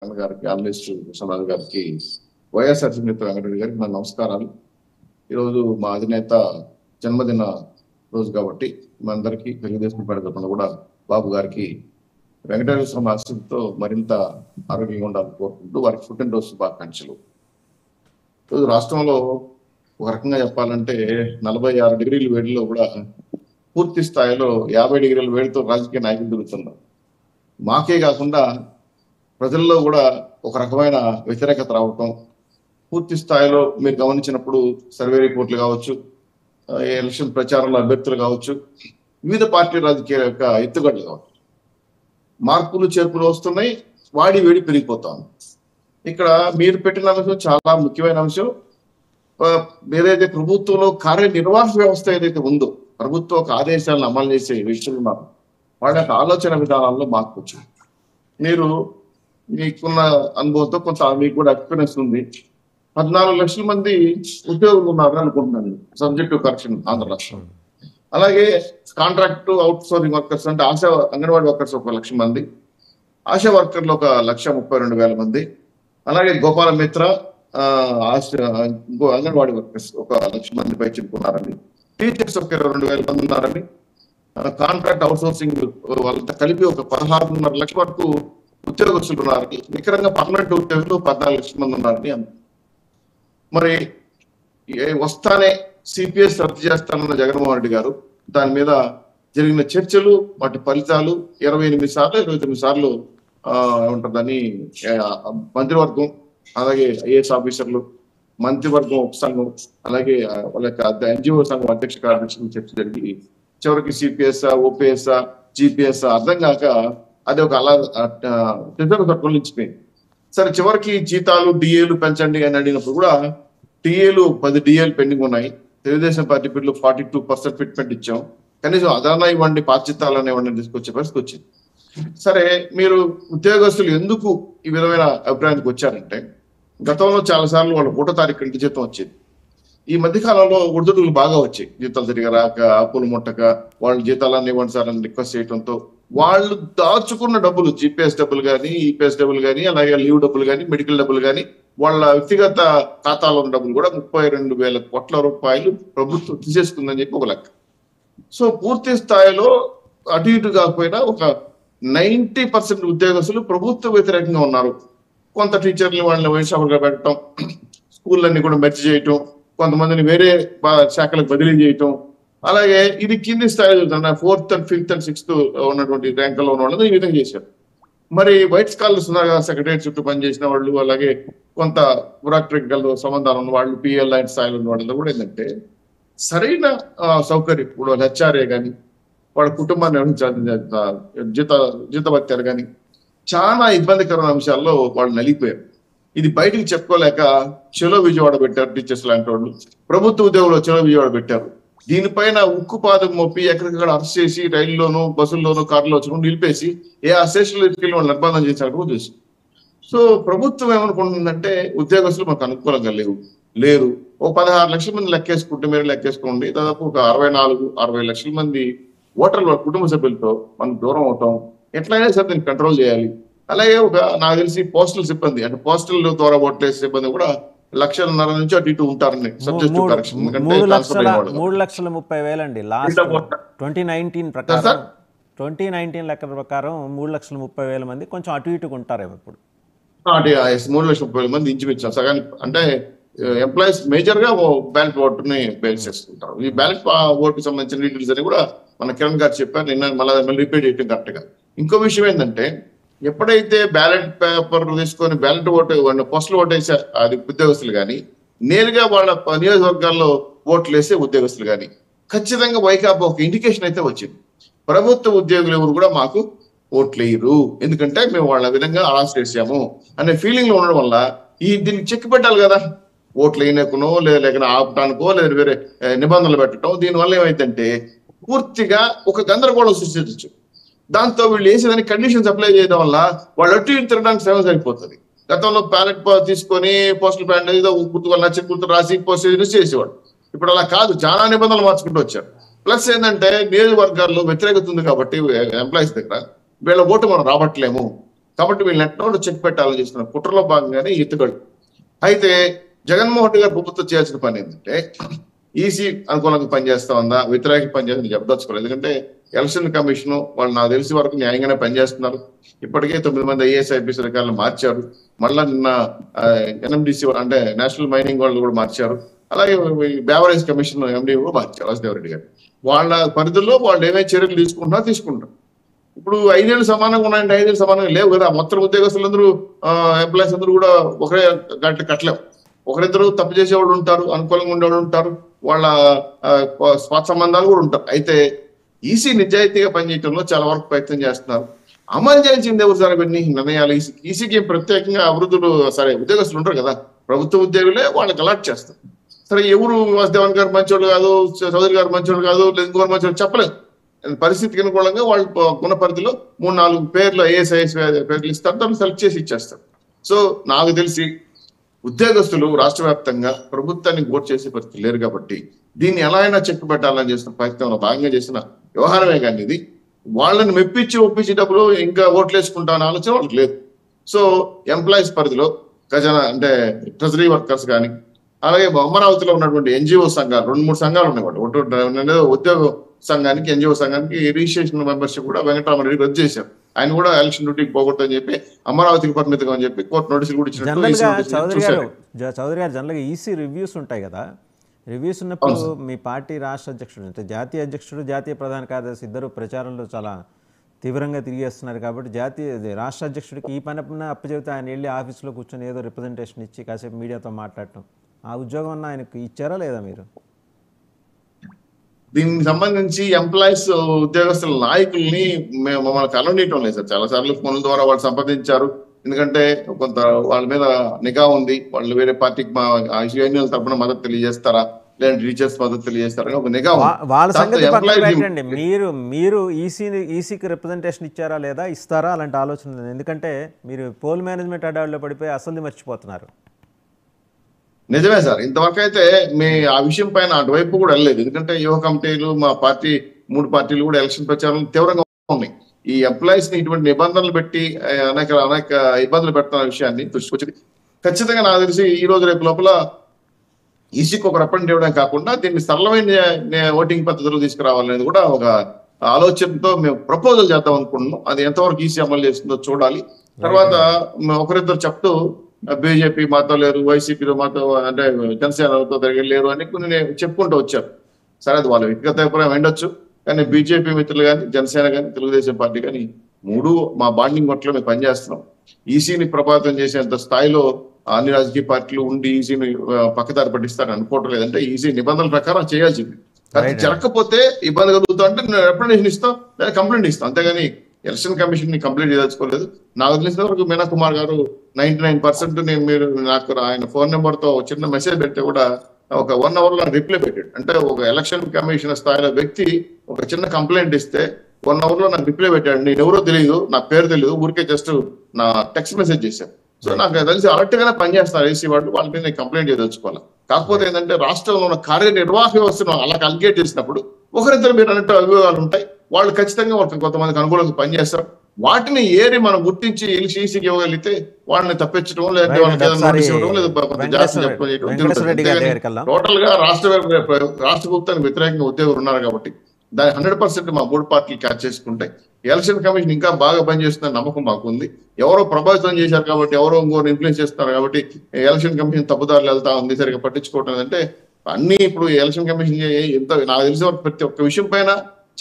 గారికి, అనలిస్ట్ విశ్వనాథ్ గారికి, వైఎస్ఆర్సీపీ నేత వెంకటరెడ్డి గారికి నా నమస్కారాలు. ఈరోజు మా అధినేత జన్మదిన రోజు కాబట్టి మనందరికీ తెలుగుదేశం పార్టీ తరఫున కూడా బాబు గారికి వెంకటేశ్వర స్వామి ఆశీస్సులతో మరింత ఆరోగ్యంగా ఉండాలని కోరుకుంటూ వారికి పుట్టినరోజు శుభాకాంక్షలు. ఈరోజు రాష్ట్రంలో ఒక రకంగా చెప్పాలంటే 46 డిగ్రీల వేడిలో కూడా పూర్తి స్థాయిలో 50 డిగ్రీల వేడితో రాజకీయ నాయకులు తిరుగుతున్నారు. మాకే కాకుండా ప్రజల్లో కూడా ఒక రకమైన వ్యతిరేకత రావటం పూర్తి స్థాయిలో మీరు గమనించినప్పుడు సర్వే రిపోర్ట్లు కావచ్చు, ఎలక్షన్ ప్రచారంలో అభ్యర్థులు కావచ్చు, వివిధ పార్టీ రాజకీయాల యొక్క ఎత్తుగడలు కావచ్చు, మార్పులు చేర్పులు వస్తున్నాయి, వాడి వేడి పెరిగిపోతాం. ఇక్కడ మీరు పెట్టిన అంశం చాలా ముఖ్యమైన అంశం. ఏదైతే ప్రభుత్వంలో కార్యనిర్వాహక వ్యవస్థ ఏదైతే ఉందో, ప్రభుత్వ ఆదేశాలను అమలు చేసే విషయంలో ఉన్నారు, వాళ్ళ యొక్క ఆలోచన విధానాల్లో మార్పు వచ్చింది. మీరు మీకున్న అనుభవంతో కొంత మీకు కూడా ఎక్స్పీరియన్స్ ఉంది. 14 లక్షల మంది ఉద్యోగులు ఉన్నారని అనుకుంటున్నాను సబ్జెక్టివ్ కరెక్షన్ ఆంధ్ర రాష్ట్రం. అలాగే కాంట్రాక్ట్ అవుట్ సోర్సింగ్ వర్కర్స్ అంటే అంగన్వాడీ వర్కర్స్ 1 లక్ష మంది, ఆశా వర్కర్లు 1,32,000 మంది, అలాగే గోపాల మిత్ర అంగన్వాడీ వర్కర్స్ 1 లక్ష మంది పై చెప్పుకున్నారని, టీచర్స్ 22,000 మంది ఉన్నారని, కాంట్రాక్ట్ అవుట్ సోర్సింగ్ వాళ్ళంతా కలిపి 16.5 లక్షల వరకు ఉద్యోగస్తులు ఉన్నారని, నికరంగా పర్మనెంట్ ఉద్యోగులు 14 లక్షల మంది ఉన్నారని. మరి వస్తానే సిపిఎస్ రద్దు చేస్తానన్న జగన్మోహన్ రెడ్డి గారు దాని మీద జరిగిన చర్చలు, వాటి ఫలితాలు 28 సార్లు 29 సార్లు ఉంటుందని మంత్రివర్గం, అలాగే ఐఏఎస్ ఆఫీసర్లు, మంత్రివర్గం ఉపసంఘం, అలాగే వాళ్ళ ఎన్జిఓ సంఘం అధ్యక్ష కార్యదర్శులు చర్చ జరిగి చివరికి సిపిఎస్, ఓపీఎస్, జిపిఎస్ అర్థం కాక అది ఒక అలా తక్కువ నిలిచిపోయింది. సరే చివరికి జీతాలు డిఏలు పెంచండి అని అడిగినప్పుడు కూడా టీఏలు 10 డిఏలు పెండింగ్ ఉన్నాయి. తెలుగుదేశం పార్టీ బిల్లు 42% ఫిట్మెంట్ ఇచ్చాం, కనీసం అదనా ఇవ్వండి, పాచితాలనే ఇవ్వండి తీసుకొచ్చే పరిస్థితి వచ్చింది. సరే మీరు ఉద్యోగస్తులు ఎందుకు ఈ విధమైన అభిప్రాయానికి వచ్చారంటే, గతంలో చాలా సార్లు వాళ్ళ 1వ తారీఖు ఇంటి జీతం వచ్చేది. ఈ మధ్యకాలంలో ఒడిదుడుకులు బాగా వచ్చాయి, జీతాలు తిరిగి రాక, అప్పులు ముట్టక, వాళ్ళు జీతాలన్నీ ఇవ్వండి సార్ అని రిక్వెస్ట్ చేయడంతో వాళ్ళు దాచుకున్న డబ్బులు, జిపిఎస్ డబ్బులు కానీ, ఈపీఎస్ డబ్బులు కానీ, అలాగే లీవ్ డబ్బులు కానీ, మెడికల్ డబ్బులు కానీ, వాళ్ళ వ్యక్తిగత ఖాతాలో ఉన్న డబ్బులు కూడా 32,000 కోట్ల రూపాయలు ప్రభుత్వం తీసేసుకుందని చెప్పి ఒక లెక్క. సో పూర్తి స్థాయిలో అటు ఇటు కాకపోయినా ఒక 90% ఉద్యోగస్తులు ప్రభుత్వ వ్యతిరేకంగా ఉన్నారు. కొంత టీచర్లు వాళ్ళని వైన్ షాపులుగా పెట్టడం, స్కూళ్ళన్నీ కూడా మెర్జ్ చేయటం, కొంతమందిని వేరే శాఖలకు బదిలీ చేయటం, అలాగే ఇది కింది స్థాయిలో 4th and 5th and 6th ఉన్నటువంటి ర్యాంకుల్లో ఉన్న వాళ్ళని ఈ విధంగా చేశారు. మరి వైట్ స్కాలర్స్ ఉన్నారు కదా, సెక్రటరీ చుట్టూ పనిచేసిన వాళ్ళు, అలాగే కొంత బ్యూరోక్రటికల్ సంబంధాలు ఉన్న వాళ్ళు, పిఎల్ లైన్ స్థాయిలో ఉన్న వాళ్ళంతా కూడా ఏంటంటే సరైన సౌకర్యం, ఇప్పుడు వాళ్ళు హెచ్ఆర్ఏ కానీ, వాళ్ళ కుటుంబాన్ని నిర్వహించాల్సిన జీతభత్యాలు కానీ చాలా ఇబ్బందికరమైన అంశాల్లో వాళ్ళు నలిగిపోయారు. ఇది బయటకు చెప్పుకోలేక చెలో విజయవాడ పెట్టారు టీచర్స్ లాంటి వాళ్ళు, ప్రభుత్వ ఉద్యోగులు చెలో విజయవాడ పెట్టారు. దీనిపైన ఉక్కుపాదం మోపి ఎక్కడికక్కడ అరెస్ట్ చేసి రైల్లోనూ, బస్సుల్లోనూ, కార్లో వచ్చి నిలిపేసి ఆ స్టేషన్లో తీసుకెళ్ళి వాళ్ళు నిర్బంధం చేసినట్టు చూసి. సో ప్రభుత్వం ఏమనుకుంటుందంటే ఉద్యోగస్తులు మాకు అనుకూలంగా లేరు. 16 లక్షల మంది లెక్కేసుకుంటే, మీరు లెక్కేసుకోండి, దాదాపు 64-60 లక్షల మంది ఓటర్లు వాళ్ళ కుటుంబ సభ్యులతో మనం దూరం అవుతాం, ఎట్లయినా సరే దీన్ని కంట్రోల్ చేయాలి. అలాగే నాకు తెలిసి పోస్టల్ సిబ్బంది అంటే పోస్టల్ ద్వారా ఓట్లేసే సిబ్బంది కూడా 1,50,000 నుంచి అటు ఇటు ఉంటారని సబ్జెక్టివ్ కరెక్షన్. 3,30,000 అండి లాస్ట్ 2019 ప్రకారం, 2019 లెక్కల ప్రకారం 3,30,000 మంది కొంచెం అటు ఇటుగా ఉంటారేమో ఇప్పుడు. 3,30,000 మంది ఇంచుమించాం సగానికి. అంటే ఎంప్లాయీస్ మేజర్ గా బ్యాలెట్ ఓటుని బేస్ చేసుకుంటారు. ఈ బ్యాలెట్ ఓటుకి సంబంధించిన డీటెయిల్స్ అని కూడా మన కిరణ్ గారు చెప్పారు, నిన్న మళ్ళీ రిపీట్ చేయడం కరెక్ట్ గా. ఇంకో విషయం ఏంటంటే, ఎప్పుడైతే బ్యాలెట్ పేపర్ తీసుకొని బ్యాలెట్ ఓటు పోస్టల్ ఓటు వేసే అది ఉద్యోగస్తులు కానీ, నేరుగా వాళ్ళ నియోజకవర్గాల్లో ఓట్లు వేసే ఉద్యోగస్తులు కానీ ఖచ్చితంగా వైకాపా ఒక ఇండికేషన్ అయితే వచ్చింది, ప్రభుత్వ ఉద్యోగులు ఎవరు కూడా మాకు ఓట్లు వేయరు, ఎందుకంటే మేము వాళ్ళ విధంగా అరెస్ట్ చేసాము అనే ఫీలింగ్ లో ఉండడం వల్ల దీన్ని చెక్ పెట్టాలి కదా, ఓట్లు వేయనకునో లేక ఆపటానికో లేదా వేరే నిబంధనలు పెట్టడం. దీనివల్ల ఏమైందంటే పూర్తిగా ఒక గందరగోళం సృష్టించవచ్చు. దాంతో వీళ్ళు వేసేదాన్ని కండిషన్స్ అప్లై చేయడం వల్ల వాళ్ళు అటు ఇటు తిరగడానికి శ్రమ సరిపోతుంది. గతంలో బ్యాలెట్ తీసుకొని పోస్టల్ బ్యాలెట్ ఏదో గుర్తు నచ్చిన గుర్తు రాసి పోస్ట్ చేసేవాడు. ఇప్పుడు అలా కాదు, చాలా నిబంధనలు మార్చుకుంటూ వచ్చారు. ప్లస్ ఏంటంటే నియోజకవర్గాల్లో వ్యతిరేకత ఉంది కాబట్టి ఎంప్లాయీస్ దగ్గర వీళ్ళ ఓటు మనం రాబట్టలేము, కాబట్టి వీళ్ళని ఎట్లా చెక్ పెట్టాలని చేస్తున్నారు. కుట్రలో భాగంగానే ఎత్తుగడు. అయితే జగన్మోహన్ రెడ్డి గారు ప్రభుత్వం చేయాల్సిన పని ఏంటంటే ఈసీ అనుకూలంగా పనిచేస్తా ఉందా, వ్యతిరేక పనిచేస్తుందని చెప్పదలుచుకోలేదు. ఎందుకంటే ఎలక్షన్ కమిషన్ వాళ్ళు నాకు తెలిసి వరకు న్యాయంగానే పనిచేస్తున్నారు. ఇప్పటికే 9 మంది ఐఏఎస్ ఐపీఎస్ అధికారులు మార్చారు. మళ్ళా నిన్న ఎన్ఎండిసి అంటే నేషనల్ మైనింగ్ వాళ్ళు కూడా మార్చారు. అలాగే బేవరేజ్ కమిషన్ ఎండీ కూడా మార్చారు వాసుదేవరెడ్డి గారు. వాళ్ళ పరిధిలో వాళ్ళు ఏమేమి చర్యలు తీసుకుంటారు. ఇప్పుడు 5 ఏళ్ళు సమానంగా ఉన్నాయంటే 5 ఏళ్ళు సమానంగా లేవు కదా. మొత్తం ఉద్యోగస్తులందరూ ఎంప్లాయీస్ అందరూ కూడా ఒకే గంట కట్టలేవు. ఒకరిద్దరు తప్పు చేసేవాళ్ళు ఉంటారు, అనుకూలంగా ఉండేవాళ్ళు ఉంటారు, వాళ్ళ స్వార్థ సంబంధాలు కూడా ఉంటారు. అయితే ఈసీ నిజాయితీగా పనిచేయడంలో చాలా వరకు ప్రయత్నం చేస్తున్నారు. అమలు చేయించింది ఎవరు సార్ ఇవన్నీ నిర్ణయాలు? ఈసీకి ప్రత్యేకంగా అభివృద్ధులు సరే ఉద్యోగస్తులు ఉంటారు కదా, ప్రభుత్వ ఉద్యోగులే వాళ్ళకి అలాట్ చేస్తారు. సరే ఎవరు వాసుదేవన్ గారు మంచోళ్ళు కాదు, చౌదరి గారు మంచోళ్ళు కాదు, లేదు ఇంకోరు మంచోళ్ళు చెప్పలేదు. పరిస్థితికి అనుకూలంగా వాళ్ళు ఉన్న పరిధిలో 3-4 పేర్లు ఐఏఎస్ పేర్లు ఇస్తారు, దాన్ని సెలెక్ట్ చేసి ఇచ్చేస్తారు. సో నాకు తెలిసి ఉద్యోగస్తులు రాష్ట్ర వ్యాప్తంగా ప్రభుత్వాన్ని ఓట్ చేసే పరిస్థితి లేరు కాబట్టి దీన్ని ఎలా అయినా చెక్ పెట్టాలని చేసిన ప్రయత్నంలో భాగంగా చేసిన వ్యవహారమే కానీ ఇది వాళ్ళని ఒప్పించి డబ్బులు ఇంకా ఓట్లు వేసుకుంటామని ఆలోచన వాళ్ళకి లేదు. సో ఎంప్లాయీస్ పరిధిలో ఖజానా అంటే ట్రెజరీ వర్కర్స్ కానీ, అలాగే అమరావతిలో ఉన్నటువంటి ఎన్జిఓ సంఘాలు 2-3 సంఘాలు ఉన్నాయి. ఉద్యోగ సంఘానికి ఎన్జిఓ సంఘానికి రిజిస్ట్రేషన్ మెంబర్షిప్ కూడా వెంకటరామరెడ్డి రద్దు చేశారు. ఆయన కూడా ఎలక్షన్ డ్యూటీకి పోకూడదని చెప్పి అమరావతికి పరిమితం అని చెప్పి కోర్టు నోటీసులు కూడా ఇచ్చినట్టు చౌదరి గారు జనరల్గా ఈసీ రివ్యూస్ ఉంటాయి కదా, రివ్యూస్ ఉన్నప్పుడు మీ పార్టీ రాష్ట్ర అధ్యక్షుడు అంటే జాతీయ అధ్యక్షుడు, జాతీయ ప్రధాన కార్యదర్శి ఇద్దరు ప్రచారంలో చాలా తీవ్రంగా తిరిగేస్తున్నారు. కాబట్టి రాష్ట్ర అధ్యక్షుడికి ఈ పని అప్పచెబితే ఆయన వెళ్ళి ఆఫీస్లో కూర్చొని ఏదో రిప్రజెంటేషన్ ఇచ్చి కాసేపు మీడియాతో మాట్లాడటం, ఆ ఉద్యోగం అన్న ఆయనకు ఇచ్చారా లేదా మీరు? దీనికి సంబంధించి ఎంప్లాయీస్ ఉద్యోగస్తుల నాయకుల్ని మమ్మల్ని కలవనీయటం లేదు సార్. చాలా సార్లు ఫోన్ల ద్వారా వాళ్ళు సంప్రదించారు. ఎందుకంటే కొంత వాళ్ళ మీద నిఘా ఉంది. వాళ్ళు వేరే పార్టీకి మా యూనియన్ తరఫున మద్దతు తెలియజేస్తారా, లేదంటే టీచర్స్ మద్దతు తెలియజేస్తారా ఒక నిఘా వాళ్ళ సంగతి పక్కన పెట్టండి. మీరు ఈసీకి రిప్రజెంటేషన్ ఇచ్చారా లేదా, ఇస్తారా అలాంటి ఆలోచన లేదు. ఎందుకంటే మీరు పోల్ మేనేజ్మెంట్ అడావిలో పడిపోయి అసలు మర్చిపోతున్నారు. నిజమే సార్, ఇంతవరకు అయితే ఆ విషయం పైన అటువైపు కూడా వెళ్ళలేదు. ఎందుకంటే యువ కమిటీలు మా పార్టీ 3 పార్టీలు కూడా ఎలక్షన్ ప్రచారం తీవ్రంగా ఉన్నాయి. ఈ ఎంప్లాయీస్ ని ఇటువంటి నిబంధనలు పెట్టి అనేక ఇబ్బందులు పెడుతున్న విషయాన్ని దృష్టికొచ్చింది. ఖచ్చితంగా నాకు తెలిసి ఈ రోజు రేపు లోపల ఈసీకి ఒక రిప్రజెంట్ ఇవ్వడం కాకుండా దీన్ని సరళమైన ఓటింగ్ పద్ధతులు తీసుకురావాలనేది కూడా ఒక ఆలోచనతో మేము ప్రపోజల్ చేద్దాం అనుకుంటున్నాం. అది ఎంతవరకు ఈసీ అమలు చేస్తుందో చూడాలి. తర్వాత ఒకరిద్దరు చెప్తూ బీజేపీ మాతో లేరు, వైసీపీతో మాతో అంటే జనసేనతో దగ్గర లేరు అని కొన్ని చెప్పుకుంటూ వచ్చారు. సరే అది వాళ్ళ వ్యక్తిగత అభిప్రాయం ఉండొచ్చు, కానీ బీజేపీ మిత్రులు కానీ, జనసేన కానీ, తెలుగుదేశం పార్టీ కానీ 3 మా బాండింగ్ మొట్టలో మేము పనిచేస్తున్నాం. ఈసీని ప్రభావితం చేసేంత స్థాయిలో అన్ని రాజకీయ పార్టీలు ఉండి ఈసీని పక్కదారి పట్టిస్తారని అనుకోవటం లేదంటే ఈసీ నిబంధనల ప్రకారం చేయాల్సింది. అది జరగకపోతే ఇబ్బంది కలుగుతా అంటే రిప్రజెంటేషన్ ఇస్తాం లేదా కంప్లైంట్ ఇస్తాం, అంతేగాని ఎలక్షన్ కమిషన్ ని కంప్లీట్ చేయదలుచుకోలేదు. నాకు తెలిసిన వరకు మీనా కుమార్ గారు 99% మీరు నాకు ఆయన ఫోన్ నెంబర్ తో చిన్న మెసేజ్ పెడితే కూడా ఒక 1 hour లో రిప్లై పెట్టాడు. అంటే ఒక ఎలక్షన్ కమిషన్ స్థాయిలో వ్యక్తి ఒక చిన్న కంప్లైంట్ ఇస్తే 1 hour లో నాకు రిప్లై పెట్టాడు. నేను ఎవరో తెలియదు, నా పేరు తెలియదు, ఊరికే జస్ట్ నా టెక్స్ట్ మెసేజ్ చేశాను. సో నాకు తెలిసి అలర్ట్ గానే పనిచేస్తున్నారు ఏసీ వాళ్ళు, వాళ్ళ మీద కంప్లైంట్ చేయదలుచుకోవాలి. కాకపోతే ఏంటంటే రాష్ట్రంలో ఉన్న కార్యనిర్వాహక వ్యవస్థను అలా అలిగేట్ చేసినప్పుడు ఒకరిద్దరు మీరు అన్నట్టు అభియోగాలు ఉంటాయి. వాళ్ళు ఖచ్చితంగా వాళ్ళకి కొంతమందికి అనుకూలంగా పనిచేస్తారు. వాటిని ఏరి మనం గుర్తించి ఈసీకి ఇవ్వగలిగితే వాళ్ళని తప్పించడం లేదంటే వాళ్ళకి టోటల్ గా రాష్ట్ర ప్రభుత్వానికి వ్యతిరేకంగా ఉద్యోగులు ఉన్నారు కాబట్టి దాని 100% మా 3 పార్టీలు క్యాచ్ చేసుకుంటాయి. ఎలక్షన్ కమిషన్ ఇంకా బాగా పనిచేస్తుందని నమ్మకం మాకు ఉంది. ఎవరో ప్రభావితం చేశారు కాబట్టి, ఎవరో ఇంకోరు ఇన్ఫ్లుయెన్స్ చేస్తున్నారు కాబట్టి ఎలక్షన్ కమిషన్ తప్పుదారులు వెళ్తా ఉంది, సరిగా పట్టించుకోవటం అంటే అన్ని ఇప్పుడు ఎలక్షన్ కమిషన్ ఎంత నాకు తెలిసిన ప్రతి ఒక్క విషయం పైన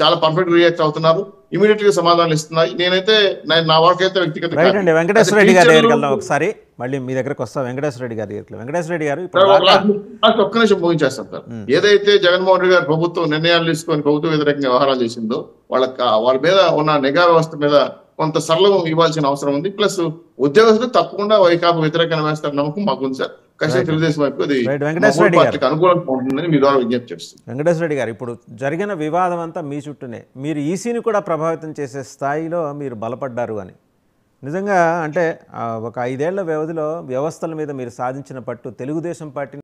చాలా పర్ఫెక్ట్ రియాక్ట్ అవుతున్నారు, ఇమీడియట్ గా సమాధానం ఇస్తున్నాయి. నేనైతే నా వరకు అయితే వ్యక్తిగత వెంకటేశ్వర రెడ్డి గారి దగ్గరికి వెళ్దాం ఒకసారి, మళ్ళీ మీ దగ్గరకు వస్తా. వెంకటేశ్వర రెడ్డి గారి దగ్గరికి. వెంకటేశ్వర రెడ్డి గారు ఒక్క నిమిషం ముగించేస్తాను సార్. ఏదైతే జగన్మోహన్ రెడ్డి గారు ప్రభుత్వం నిర్ణయాలు తీసుకొని ప్రభుత్వ వ్యతిరేకంగా వ్యవహారాలు చేసిందో వాళ్ళ మీద ఉన్న నిఘా వ్యవస్థ మీద కొంత సరళం ఇవ్వాల్సిన అవసరం ఉంది. ప్లస్ ఉద్యోగస్తులు తప్పకుండా వైకాపా వ్యతిరేకంగా వేస్తారు నమ్మకం మాకు ఉంది సార్. తెలుగుదేశం వైపు అది అనుకూలంగా ఉంటుందని మీ ద్వారా విజ్ఞప్తి చేస్తుంది. వెంకటేశ్వర రెడ్డి గారు, ఇప్పుడు జరిగిన వివాదం అంతా మీ చుట్టూనే, మీరు ఈసీని కూడా ప్రభావితం చేసే స్థాయిలో మీరు బలపడ్డారు అని నిజంగా అంటే ఒక 5 ఏళ్ల వ్యవధిలో వ్యవస్థల మీద మీరు సాధించిన పట్టు తెలుగుదేశం పార్టీ